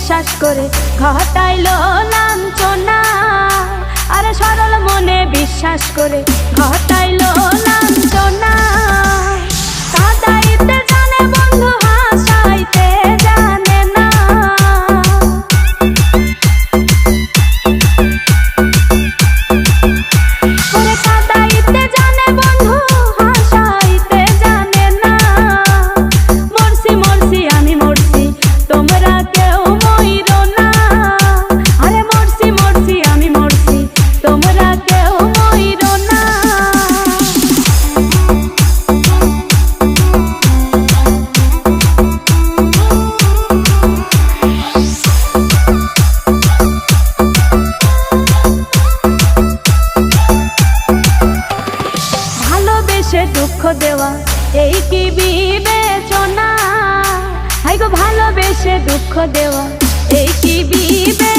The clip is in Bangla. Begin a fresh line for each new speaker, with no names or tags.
বিশ্বাস করে ঘটাইলো লাঞ্ছনা। আরে সরল মনে বিশ্বাস করে ঘটাইলো লাঞ্ছনা। কাঁদাইতে জানে বন্ধু হাসাইতে জানে না। ওরে কাঁদাইতে জানে বন্ধু হাসাইতে জানে না। মরছি মরছি আমি মরছি তোমরা কেউ মইরো না। আরে মরছি মরছি আমি মরছি তোমরা কেউ মইরো না। ভালোবেসে দুঃখ দেওয়া এই কি বিবেচনা? হাই গো ভালোবেসে দুঃখ দেওয়া এই কি বিবেচনা?